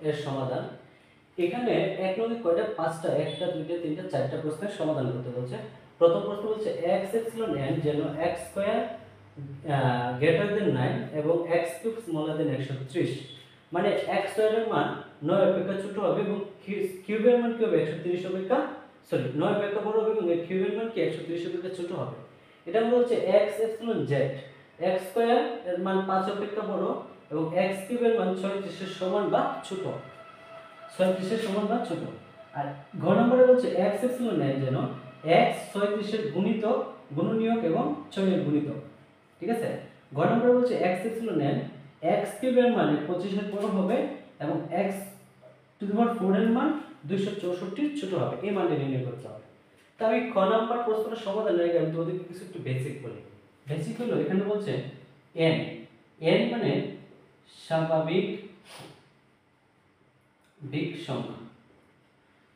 এর সমাধান। এখানে এক নং কয়টা পাঁচটা, একটা দুইটা তিনটা চারটা প্রশ্নের সমাধান করতে বলছে। প্রথম প্রশ্ন বলছে x এপসিলন n যেন x স্কয়ার গ্রেটার দেন 9 এবং x কিউব স্মলার দেন 130, মানে x স্কয়ারের মান 9 অপেক্ষা ছোট হবে এবং কিউবের মান কি হবে 130 অপেক্ষা 9 অপেক্ষা বড় হবে এবং কিউবের মান কি 130 অপেক্ষা ছোট হবে। এটা আমরা হচ্ছে x epsilon z, x square এর মান 5 অপেক্ষা বড় এবং x কিউবের মান 36 এর সমান বা ছোট, 36 এর সমান বা ছোট। আর ঘ নম্বরে বলছে x এপসিলন n যেন x 36 এর গুণিতক, গুণনীয়ক এবং 6 এর গুণিতক। ঠিক আছে, ঘ নম্বরে বলছে x এপসিলন n x কিউবের মান 25 এর বড় হবে এবং x টু দি পাওয়ার 4 এর মান 264 ছোট হবে। এই মানটি নির্ণয় করতে হবে। তো আমি খ নাম্বার প্রশ্নের সমাধানের আগে আমি তোমাদেরকে কিছু একটু বেসিক বলি। বেসিক হলো এখানে বলছে n, n মানে স্বাভাবিক সংখ্যা।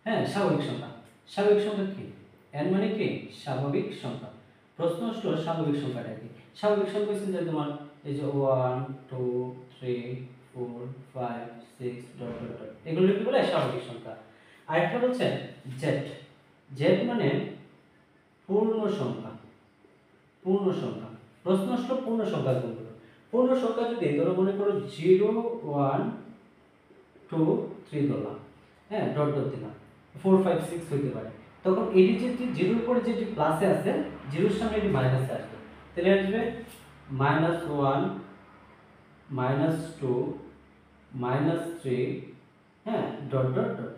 হ্যাঁ, স্বাভাবিক সংখ্যা। স্বাভাবিক সংখ্যা কি? n মানে কি? স্বাভাবিক সংখ্যা। প্রশ্ন আসলো স্বাভাবিক সংখ্যাটা কি? স্বাভাবিক সংখ্যা হচ্ছে যে তোমার এই যে 1 2 3 4 5 6 ডট ডট ডট, এগুলো কি বলে? স্বাভাবিক সংখ্যা। আরেকটা বলছে z, z মানে পূর্ণ সংখ্যা। পূর্ণ সংখ্যা। প্রশ্ন আসলো পূর্ণ সংখ্যা কোনগুলো? পূর্ণ সংখ্যা যদি ধরো মনে করো 0 1 2 3 ধরলাম, হ্যাঁ, ডট ডট দিলাম, 4 5 6 হইতে পারে, তখন এটি যে জিরোর পরে যেটি প্লাসে আছে, জিরোর সামনে এটি মাইনাসে আসবে, তাহলে আসবে -1 -2 -3, হ্যাঁ, ডট ডট ডট।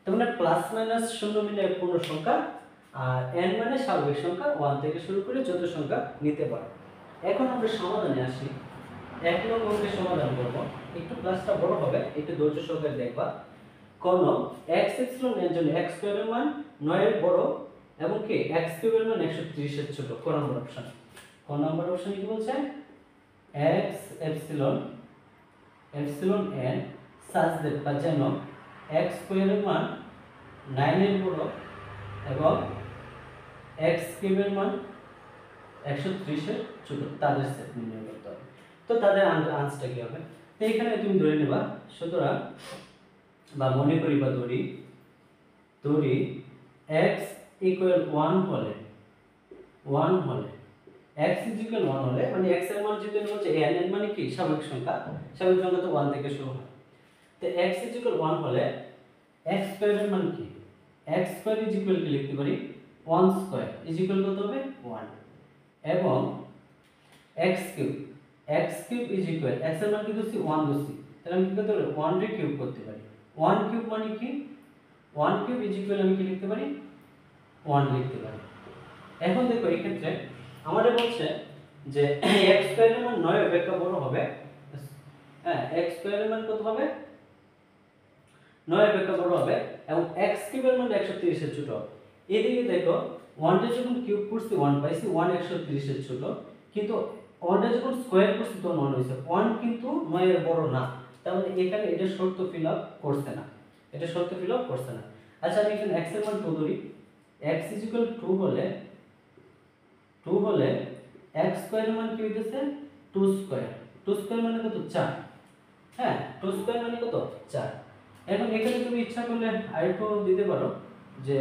তার মানে প্লাস মাইনাস শূন্য মিলে পূর্ণ সংখ্যা, আর n মানে স্বাভাবিক সংখ্যা, 1 থেকে শুরু করে যত সংখ্যা নিতে পারে। এখন আমরা সমাধানে আসি। এক নং অঙ্কের সমাধান করব। একটু ক্লাসটা বড় হবে, একটু ধৈর্য সহকারে দেখবা। কোন x এপসিলন এর জন্য x স্কয়ারের মান 9 এর বড় এবং কি x কিউবের মান 130 এর ছোট। কোন নম্বর অপশন? কোন নম্বর অপশন কি বলছে? x epsilon n such that বা যেন x স্কয়ারের মান 9 এর বড় এবং x কিউবের মান 130 এর ছোট, তাদের সেট নির্ণয় করতে হবে। তো তাদের আনসারটা কি হবে? তো এখানে তুমি ধরে নেবা, সুতরাং বা মনে করি বা ধরি x ইকুয়াল 1 হলে x ইকুয়াল 1 হলে মানে x এর মান যেটা হচ্ছে n এর মানে কি স্বাভাবিক সংখ্যা, স্বাভাবিক সংখ্যা তো 1 থেকে শুরু হয়। তো x ইকুয়াল 1 হলে x স্কয়ারের মান কি? x স্কয়ার ইকুয়াল কি লিখতে পারি? 1 স্কয়ার ইকুয়াল কত হবে? 1 এবং x কিউব ইকুয়াল x এর মান কি ধরছি? 1 ধরছি, তাহলে আমি কি করতে পারি? 1 রে কিউব করতে পারি। 1 কিউব মানে কি? 1 কিউব ইকুয়াল আমি কি লিখতে পারি? 1 লিখতে পারি। এখন দেখো এই ক্ষেত্রে আমাদের বলছে যে x স্কয়ারের মান 9 অপেক্ষা বড় হবে। হ্যাঁ, x স্কয়ারের মান কত হবে? 9 অপেক্ষা বড় হবে এবং x কিউবের মান 130 এর ছোট। এদিকে দেখো 1 টা যখন কিউব করছি 1 পাইছি, 1 130 এর ছোট, কিন্তু 1 টা যখন স্কয়ার করছি তখন 1 হইছে। 1 কিন্তু 9 এর বড় না, তার মানে এখানে এটা শর্ত ফিল আপ করছে না, এটা শর্ত ফিল আপ করছে না। আচ্ছা, আমি এখানে x এর মান 2 ধরি। x 2 হলে x স্কয়ারের মান কি হইতেছে? 2 স্কয়ার। 2 স্কয়ার মানে কত? 4। হ্যাঁ, 2 স্কয়ার মানে কত? 4। এখন এখানে তুমি ইচ্ছা করলে আরেকটু দিতে পারো যে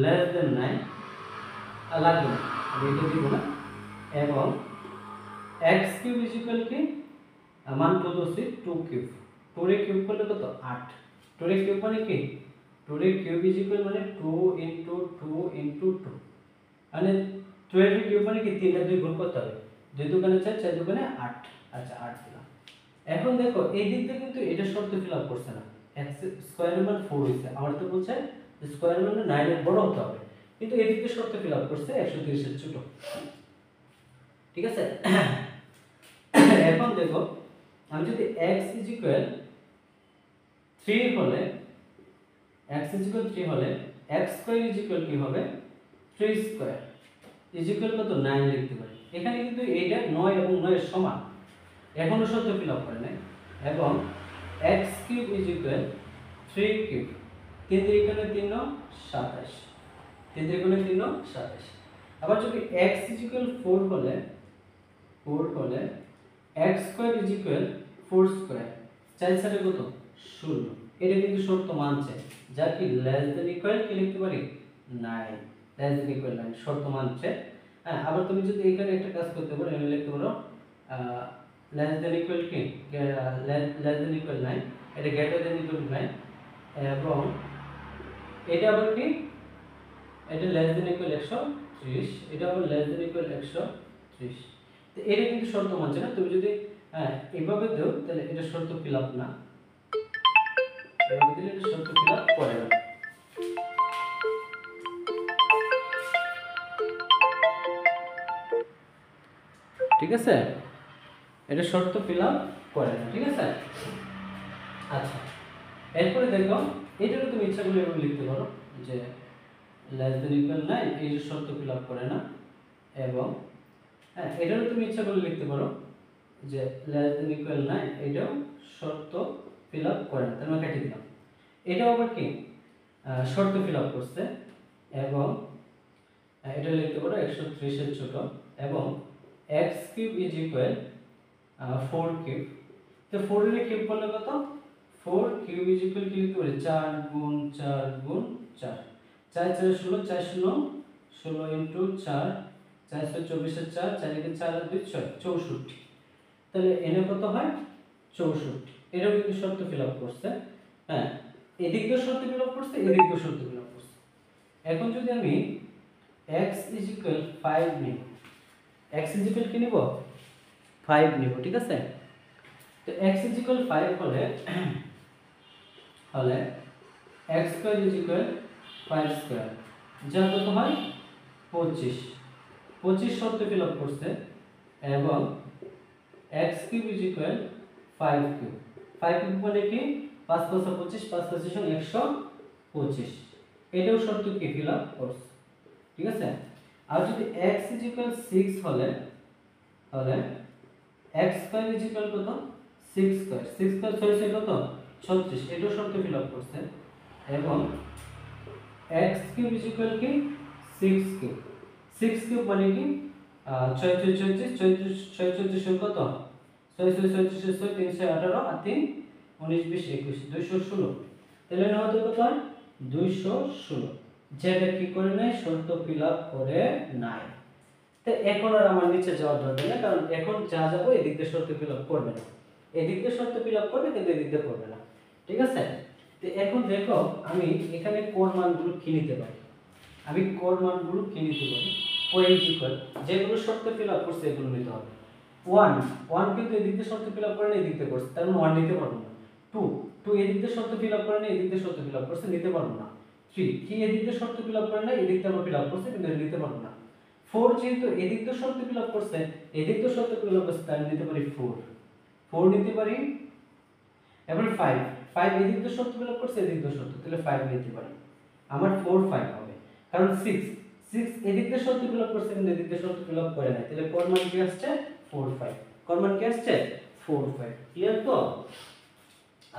লেস দেন 9, লাগবে না, আমি এটা দিব না। এবং x কিউব ইকুয়াল কি? মান 2 ধরছি, 2 কিউব, 2 রে কিউব করলে কত? 8। 2 রে কিউব মানে কি? 2 রে কিউব ইকুয়াল মানে 2 ইনটু 2 ইনটু 2, মানে 2 এর কিউব মানে কি? 3 টা 2 গুণ করতে হবে, 2 দুগুণে 4, 4 দুগুণে 8। আচ্ছা, 8 দিলাম। এখন দেখো এই দিক থেকে কিন্তু এটা শর্ত ফিল আপ করছে না, x স্কয়ারের মান 4 হইছে, আমার তো বলছে যে স্কয়ারের মান 9 এর বড় হতে হবে, কিন্তু এই দিক থেকে শর্ত ফিল আপ করছে 130 এর ছোট। ঠিক আছে, এখন দেখো আমি যদি x 3 হলে x স্কয়ার কি হবে? 3 স্কয়ার কত? 9 লিখতে পারি। এখানে কিন্তু এইটা 9 এবং 9 এর সমান, এখনো শর্ত ফিল আপ করে নাই। এবং x কিউব 3 কিউব, 3 3 এখানে 3 9 27, 3 3 এখানে 3 9 27। আবার যদি x 4 হলে x স্কয়ার 4 স্কয়ার, 4 সাথে কত? 16। এটা কিন্তু শর্ত মানছে, যা কি লেস দেন ইকুয়াল কি লিখতে পারি 9, লেস দেন ইকুয়াল 9 শর্ত মানছে। হ্যাঁ, আবার তুমি যদি এখানে একটা কাজ করতে পারো, এখানে লিখতে পারো লেস দেন ইকুয়াল কি লেস দেন ইকুয়াল 9, এটা গ্রেটার দেন ইকুয়াল 9, এবং এটা আবার কি এটা লেস দেন ইকুয়াল 130, এটা আবার লেস দেন ইকুয়াল 130। তো এটা কিন্তু শর্ত মানছে না। তুমি যদি এইভাবে দাও তাহলে এটা শর্ত ফিল আপ না, এভাবে দিলে এটা শর্ত ফিল আপ করে না। ঠিক আছে, এটা শর্ত ফিল আপ করে না। ঠিক আছে, আচ্ছা এরপরে দেখো এটারও তুমি ইচ্ছা করলে এভাবে লিখতে পারো যে লেস দেন ইকুয়াল 9 এই যে শর্ত ফিল আপ করে না, এবং এটারও তুমি ইচ্ছা করলে লিখতে পারো যে লেস দেন ইকুয়াল 9 এটাও শর্ত ফিল আপ করে না, তাহলে কেটে দিলাম। এটাও আবার কি শর্ত ফিল আপ করছে, এবং এটা লিখতে পারো 130 এর ছোট, এবং x cube is equal 4 cube. তো 4 এর কিউব করলে কত, 4 কিউব ইজ ইকুয়াল কি লিখতে পারি 4 গুণ 4 গুণ 4, 4 4 16, 4 0 16 ইনটু 4, 4 6 24 এর 4, 4 এর 4 আর 2 6 64। তাহলে এনে কত হয় 64। এটাও কিন্তু শর্ত ফিল আপ করছে। হ্যাঁ, এদিক দিয়ে শর্ত ফিল আপ করছে, এদিক দিয়ে শর্ত ফিল আপ করছে। এখন যদি আমি x ইজ ইকুয়াল 5 নিই, x ইজ ইকুয়াল কি নিব 5 নিব। ঠিক আছে, তো x ইজ ইকুয়াল 5 হলে x square is equal 5 square, যা কত হয় 25। 25 শর্ত ফিল আপ করছে, এবং x cube is equal 5 cube. 5 cube মানে কি 5 5 25, 5 25 125, এটাও শর্ত কি ফিল আপ করছে। ঠিক আছে, আর যদি x ইজ ইকুয়াল 6 হলে x স্কয়ার ইজ ইকুয়াল কত 6 স্কয়ার, 6 স্কয়ার 6 6 কত 36, এটাও শর্ত ফিল আপ করছে, এবং x কিউব ইজ ইকুয়াল কি 6 কিউব। 6 কিউব মানে কি 6 6 34, 6 34 কত 6 6 36 6 318 আর 3 19 20 21 216। তাহলে না হতো কত 216, যেটা কি করে নাই শর্ত ফিল আপ করে নাই। তো এখন আর আমার নিচে যাওয়ার দরকার নেই, কারণ এখন যা যাবো এদিক দিয়ে শর্ত ফিল আপ করবে না, এদিক দিয়ে শর্ত ফিল আপ করবে কিন্তু এদিক দিয়ে করবে না। ঠিক আছে, তো এখন দেখো আমি এখানে কোড মানগুলো কি নিতে পারি, আমি কোড মানগুলো কি নিতে পারি ও ইজ ইকুয়াল যেগুলো শর্ত ফিল আপ করছে এগুলো নিতে হবে। 1 কিন্তু এদিক দিয়ে শর্ত ফিল আপ করে না, এদিক দিয়ে করছে, তার মানে 1 নিতে পারবো না। 2 এদিক দিয়ে শর্ত ফিল আপ করে না, এদিক দিয়ে শর্ত ফিল আপ করছে, নিতে পারবো না। 3 এদিক দিয়ে শর্ত ফিল আপ করে না, এদিক দিয়ে ফিল আপ করছে, কিন্তু নিতে পারবো না। 4 যেহেতু এদিক দিয়ে শর্ত ফিল আপ করছে, এদিক দিয়ে শর্ত ফিল আপ করছে, তাই নিতে পারি 4 নিতে পারি। এবার 5 এদিক দিয়ে শর্ত ফিল আপ করছে, এদিক দিয়ে শর্ত, তাহলে 5 নিতে পারি। আমার 4 5 হবে, কারণ 6 এদিক দিয়ে শর্ত ফিল আপ করছে, কিন্তু এদিক দিয়ে শর্ত ফিল আপ করে না, তাহলে কোন মান কি আসছে 4 5, কোন মান কি আসছে 4 5। ক্লিয়ার তো?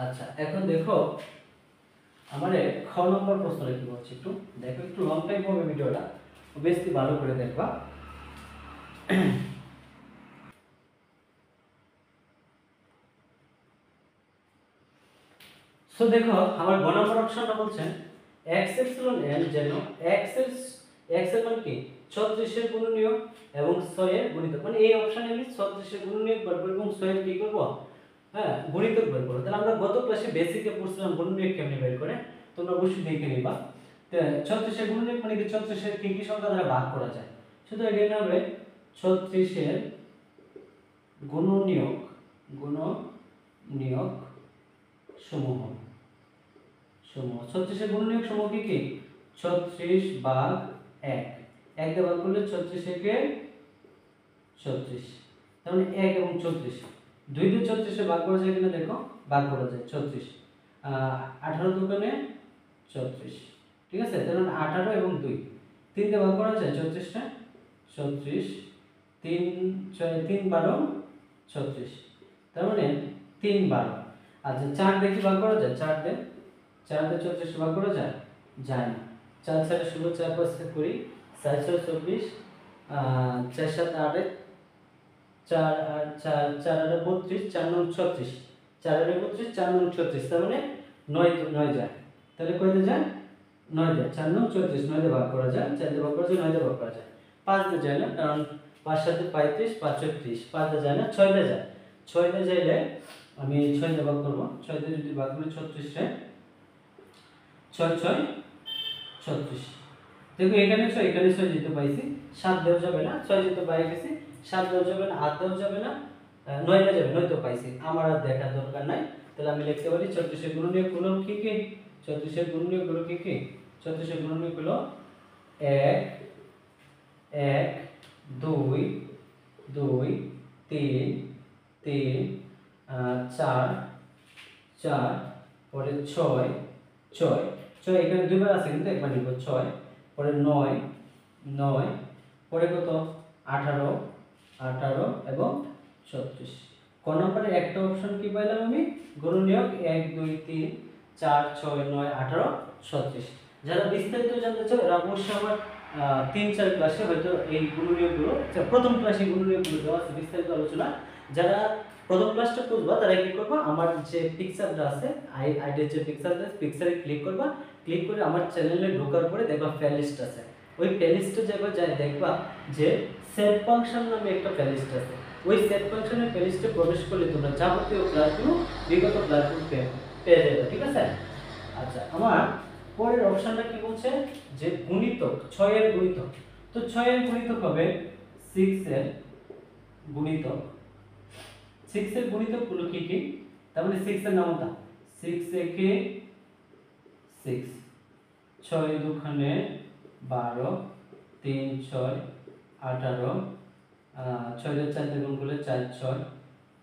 আচ্ছা এখন দেখো আমারে খ নম্বর প্রশ্নটা কি বলছে, একটু দেখো, একটু লং টাইম হবে ভিডিওটা, বেশি ভালো করে দেখবা। সো দেখো আমার গ নম্বর অপশনটা বলছেন x এপসিলন n যেন x এর মান কি 36 এর গুণনীয়ক এবং 6 এর গুণিতক, মানে এই অপশনে আমি 36 এর গুণনীয়ক বের করব এবং 6 এর কি করব হ্যাঁ গুণিতক বের করব। তাহলে আমরা গত ক্লাসে বেসিকে পড়ছিলাম গুণনীয়ক কেমনে বের করে, তোমরা অবশ্যই দেখে নিবা। তো 36 এর গুণনীয়ক মানে কি 36 এর কি কি সংখ্যা দ্বারা ভাগ করা যায়, শুধু এখানে হবে 36 এর গুণনীয়ক সমূহ 36 এর গুণনীয়ক সমূহ কি কি 36 ভাগ 1, 1 দিয়ে ভাগ করলে 36 একে 36, তার মানে 1 এবং 34, 2 দিয়ে 36 এ ভাগ করা যায় কিনা দেখো, ভাগ করা যায় 36 18 দোকানে 34। ঠিক আছে, তার মানে 18 এবং 2 3 দিয়ে ভাগ করা যায় 34 টা 34 3 6 3 12 36, তার মানে 3 12। আচ্ছা 4 দিয়ে কি ভাগ করা যায়, 4 দিয়ে 34 ভাগ করা যায় যায় না, 4 4 16 4 5 20 4 6 24 4 7 8 4 4 4 32 4 9 36, 4 এর 32 4 9 36 তার মানে 9 যায়, তাহলে কয়তে যায় 9 যায়, 4 9 34 9 দিয়ে ভাগ করা যায়, 4 দিয়ে ভাগ করা যায়, 9 দিয়ে ভাগ করা যায়, 5 দিয়ে যায় না, কারণ 5 7 35 5 30, 5 দিয়ে যায় না, 6 দিয়ে যায়, 6 দিয়ে যাইলে আমি 6 দিয়ে ভাগ করব, 6 দিয়ে যদি ভাগ করি 36 রে 6 6 36, দেখো এখানে 6 এখানে 6 যেতে পাইছি, 7 দেওয়া যাবে না, 6 যেতে পাই গেছি, 7 দেওয়া যাবে না, 8 দেওয়া যাবে না, 9 দেওয়া যাবে, 9 তো পাইছি, আমার আর দেখার দরকার নাই, তাহলে আমি লিখতে পারি 36 এর গুণনীয়ক গুলো কি কি, 36 এর গুণনীয়ক গুলো কি কি, 36 এর গুণনীয়ক হলো 1 1 2 2 3 3 4 4 পরে 6 6 6 এখানে দুইবার আছে কিন্তু একবার নিব 6 পরে 9 9 পরে কত 18 18 এবং 36, ক নম্বরে একটা অপশন কি পাইলাম আমি, গুণনীয়ক 1 2 3 4 6 9 18 36, যারা বিস্তারিত জানতে চাও এরা অবশ্যই আমার 3 4 ক্লাসে হয়তো এই গুণনীয়কগুলো, প্রথম ক্লাসে গুণনীয়কগুলো দেওয়া আছে বিস্তারিত আলোচনা, যারা প্রথম ক্লাসটা করবা তারা কি করবা, আমার যে পিকচারটা আছে আইডির যে পিকচারটা আছে পিকচারে ক্লিক করবা, ক্লিক করে আমার চ্যানেলে ঢোকার পরে দেখবা প্লেলিস্ট আছে, ওই প্লেলিস্টে যাই দেখবা যে সেট ফাংশন নামে একটা প্লেলিস্ট আছে, ওই সেট ফাংশনের প্লেলিস্টে প্রবেশ করলে তোমরা যাবতীয় ক্লাসগুলো বিগত ক্লাসগুলো পেয়ে যাবে, ঠিক আছে। আচ্ছা, আমার পরের অপশনটা কি বলছে যে গুণিতক, 6 এর গুণিতক, তো 6 এর গুণিতক হবে 6 এর গুণিতক, 6 এর গুণিতক গুলো কি কি, তার মানে 6 এর নামটা 6 একে 6, 6 দুখানে 12 3 6 18, 6 এর 4 দিয়ে গুণ করলে 4 6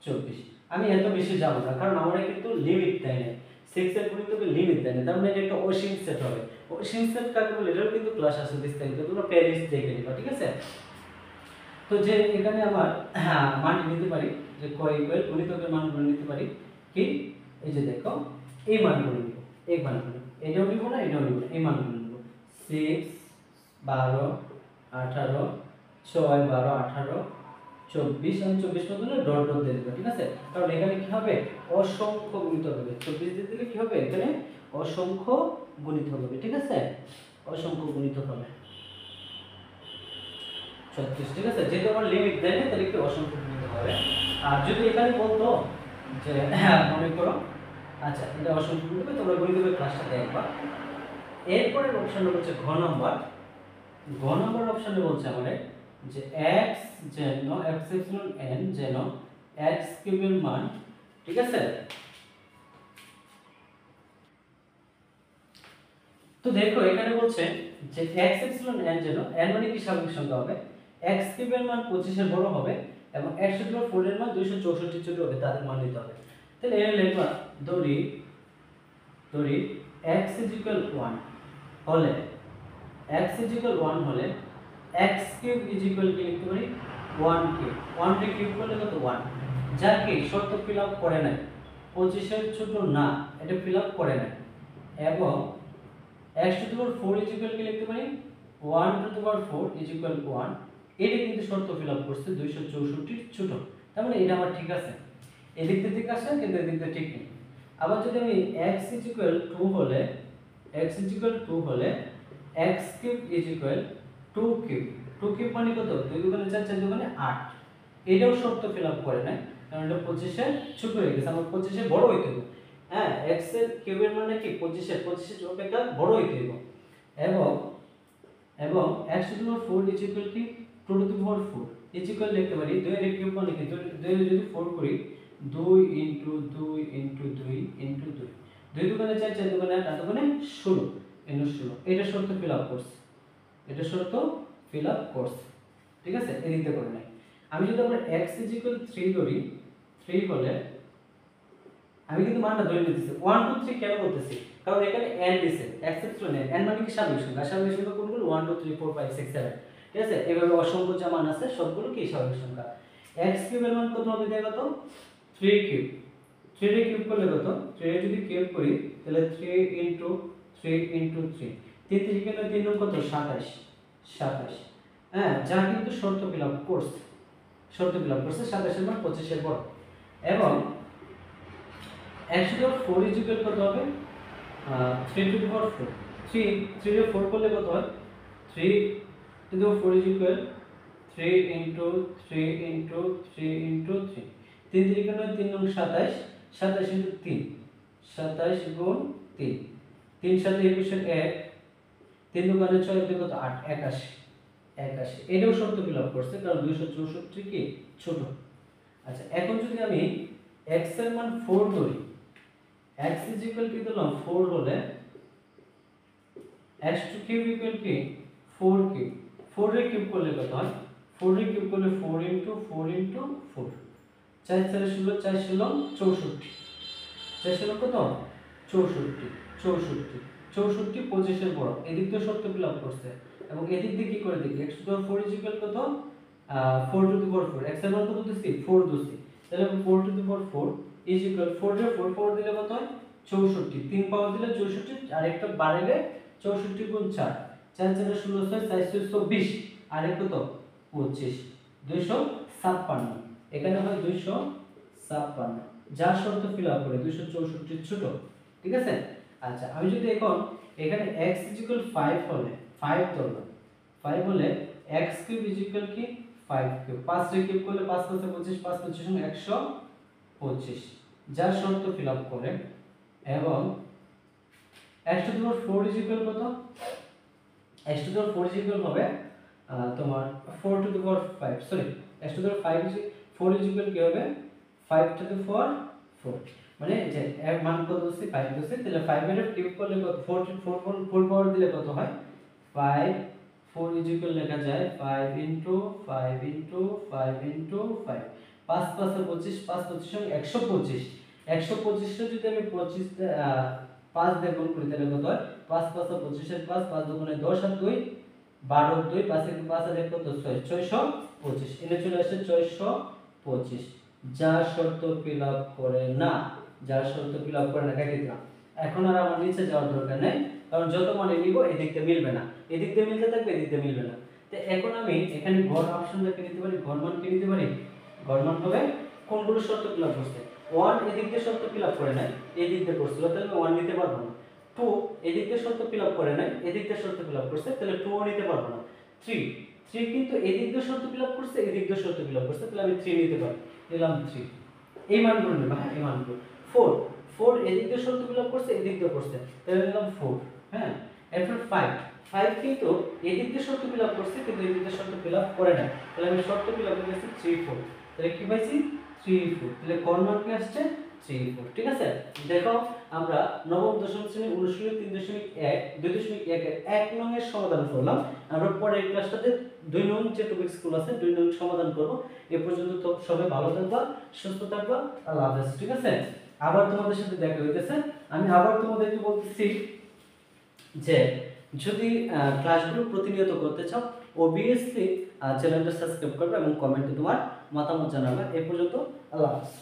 24, আমি এত বেশি যাব না কারণ আমরা কিন্তু লিমিট দেয় না, 6 এর গুণিতকে লিমিট দেয় না, তার মানে এটা একটা অসীম সেট হবে, অসীম সেট কাকে বলে এটাও কিন্তু ক্লাস আছে বিস্তারিত, তোমরা প্লেলিস্ট দেখে নিবা, ঠিক আছে। তো যে এখানে আমার মান নিতে পারি, যে ক ইকুয়াল গুণিতকের মানগুলো নিতে পারি কি, এই যে দেখো এই মানগুলো নিব, এই মানগুলো এটাও নিব না এটাও নিব না, এই মানগুলো নিব 6 12 18 6 12 18 24, আমি 24 মধ্যে ডট ডট দিয়ে দেব, ঠিক আছে, কারণ এখানে কি হবে অসংখ্য গুণিতক হবে, 24 দিয়ে দিলে কি হবে এখানে অসংখ্য গুণিতক হবে, ঠিক আছে, অসংখ্য গুণিতক হবে 36, ঠিক আছে, যেহেতু আমার লিমিট দেয় না তাহলে কি অসংখ্য গুণিতক হবে, আর যদি এখানে বলতো যে মনে করো, আচ্ছা এটা অসংখ্য গুণিতক, তোমরা গুণিতকের ক্লাসটা দেখবা, এরপরের অপশনটা হচ্ছে ঘ নাম্বার, ঘ নাম্বার অপশনে বলছে আমাদের যে x যেন x এপসিলন n যেন x কিউবের মান, ঠিক আছে। তো দেখো এখানে বলছে যে x এপসিলন n যেন n মানে কি স্বাভাবিক সংখ্যা হবে, x কিউবের মান 25 এর বড় হবে এবং x টু দি 4 এর মান 264 ছোট হবে, তাদের মান নিতে হবে, তাহলে এর লিখবা ধরি x 1 হলে x 1 হলে x কিউব কি লিখতে পারি 1 কিউব, 1 কে কিউব করলে কত 1, যা কি শর্ত ফিল আপ করে নাই, 25 এর ছোট না এটা ফিল আপ করে নাই, এবং x টু দি পাওয়ার 4 কি লিখতে পারি 1 টু দি পাওয়ার 4 1, এটা কিন্তু শর্ত ফিল আপ করছে 264 এর ছোট, তার মানে এটা আমার ঠিক আছে, এদিক থেকে ঠিক আছে কিন্তু এদিক থেকে ঠিক নেই। আবার যদি আমি x 2 হলে x 2 হলে x কিউব 2 কিউব, 2 কিউব মানে কত 2 দুগুণে 4 4 দুগুণে 8, এটাও শর্ত ফিল আপ করে নাই কারণ এটা 25 এর ছোট হয়ে গেছে, আমার 25 এর বড় হইতে হবে, হ্যাঁ x এর কিউবের মানে কি 25 এর অপেক্ষা বড় হইতে হবে, এবং x টু দি পাওয়ার 4 কি 2 টু দি পাওয়ার 4 লিখতে পারি 2 এর কিউব মানে কি 2 এর যদি 4 করি 2 ইনটু 2 ইনটু 2 ইনটু 2, 2 দুগুণে 4 4 দুগুণে 8 8 দুগুণে 16 ইনটু 16, এটা শর্ত ফিল আপ করছে, এটা শর্ত ফিল আপ করছে, ঠিক আছে, এদিকে করে নাই। আমি যদি আমরা x 3 ধরি, 3 হলে আমি কিন্তু মানটা ধরে নিতেছি 1 2 3 কেন বলতেছি কারণ এখানে n দিছে x এপসিলন n মানে কি স্বাভাবিক সংখ্যা, স্বাভাবিক সংখ্যা কোনগুলো 1 2 3 4 5 6 7, ঠিক আছে, এভাবে অসংখ্য যা মান আছে সবগুলো কি স্বাভাবিক সংখ্যা। x কিউবের মান কত হবে দেখো তো 3 কিউব, 3 এর কিউব করলে কত 3 এর যদি কিউব করি তাহলে 3 ইনটু 3 ইনটু 3, 3 3 কেন 3 গুণ কত 27, 27, হ্যাঁ যা কিন্তু শর্ত ফিল আপ করছে, 27 এর মান 25 এর বড়, এবং x to the power 4 is equal কত হবে 3 টু দি পাওয়ার 4 3 3 এর 4 করলে কত হয় 3 two the power 4 is equal 3 into 3 into 3 into 3 3 3 নয় 3 নং 27 27 ইনটু 3 27 গুণ 3 3 সাথে 21 এর 1 3 দুগুণে 6 এর কত 8 81 81 এটাও শর্ত ফিল আপ করছে কারণ 264 কি ছোট। আচ্ছা এখন যদি আমি x এর মান 4 ধরি x ইজ ইকুয়াল কি দিলাম 4 হলে x টু কিউব ইকুয়াল কি 4 কিউব 4 এর কিউব করলে কত হয় 4 এর কিউব করলে 4 ইনটু 4 ইনটু 4 4 4 16 4 16 64 4 16 কত 64 64 64 25 এর বড় এদিক তো শর্ত ফিল আপ করছে এবং এদিক দিয়ে কি করে দেখি x to the power 4 is equal কত 4 টু দি পাওয়ার 4 x এর মান কত দিছি 4 দিছি তাহলে 4 to the power 4 is equal 4 এর 4 পাওয়ার দিলে কত হয় 64 3 পাওয়ার দিলে 64 আর একটা বাড়াইলে 64 গুণ 4 4 4 16 6 4 20 আর কত 25 256 এখানে হয় 256 যার শর্ত ফিল আপ করে 264 ছোট ঠিক আছে। আচ্ছা আমি যদি এখন এখানে x 5 হলে 5 ধরলাম 5 হলে x কিউব কি 5 কিউব 5 রে কিউব করলে 5 5 25 5 25 125 যার শর্ত ফিল আপ করে এবং x টু দি পাওয়ার 4 কত x টু দি পাওয়ার 4 হবে তোমার 4 to the power 5 sorry x to the power 5 4 কি হবে 5 টু দি পাওয়ার 4 মানে যে এর মান কত হচ্ছে 5 হচ্ছে তাহলে 5 এর কিউব করলে কত 4 পাওয়ার দিলে কত হয় 5 4 লেখা যায় 5 ইনটু 5 ইনটু 5 ইনটু 5 5 5 25 5 25 125 125 যদি আমি 25 5 দিয়ে গুণ করি তাহলে কত হয় 5 5 25 এর 5 5 দুগুণে 10 আর 2 12 2 5 এর 5 আর কত 625 এনে চলে আসে 625 যার শর্ত ফিল আপ করে না যার শর্ত ফিল আপ করে না কেটে দিলাম। এখন আর আমার নিচে যাওয়ার দরকার নেই কারণ যত মানে নিব এদিক দিয়ে মিলবে না এদিক দিয়ে মিলতে থাকবে এদিক দিয়ে মিলবে না। তো এখন আমি এখানে ঘর অপশন রেখে নিতে পারি ঘর মান কি নিতে পারি ঘর মান হবে কোনগুলো শর্ত ফিল আপ করছে 1 এদিক দিয়ে শর্ত ফিল আপ করে নাই এদিক দিয়ে করছিল তাহলে 1 নিতে পারবো না 2 এদিক দিয়ে শর্ত ফিল আপ করে নাই এদিক দিয়ে শর্ত ফিল আপ করছে তাহলে 2 নিতে পারবো না 3 কিন্তু এদিক দিয়ে শর্ত ফিল আপ করছে এদিক দিয়ে শর্ত ফিল আপ করছে তাহলে আমি 3 নিতে পারি নিলাম 3 এই মানগুলো নেব হ্যাঁ এই মানগুলো 4 এদিক দিয়ে শর্ত ফিল আপ করছে এদিক দিয়ে করছে তাহলে নিলাম 4 হ্যাঁ এরপর 5 কিন্তু এদিক দিয়ে শর্ত ফিল আপ করছে কিন্তু এদিক দিয়ে শর্ত ফিল আপ করে না তাহলে আমি শর্ত ফিল আপ করেছি 3 4 তাহলে কি পাইছি 3 4 তাহলে কোন মান কি আসছে 3 4 ঠিক আছে। দেখো আমরা নবম দশম শ্রেণী অনুশীলনী 3.1 2.1 এর 1 নং এর সমাধান করলাম আমরা পরের ক্লাসটাতে 2 নং যে টপিক স্কুল আছে 2 নং সমাধান করব। এ পর্যন্ত তো সবাই ভালো থাকবা সুস্থ থাকবা আল্লাহ হাফেজ ঠিক আছে। আবার তোমাদের সাথে দেখা হইতেছে আমি আবার তোমাদেরকে বলতেছি যে যদি ক্লাসগুলো প্রতিনিয়ত করতে চাও অবভিয়াসলি চ্যানেলটা সাবস্ক্রাইব করবে এবং কমেন্টে তোমার মতামত জানাবে। এই পর্যন্ত আল্লাহ হাফেজ।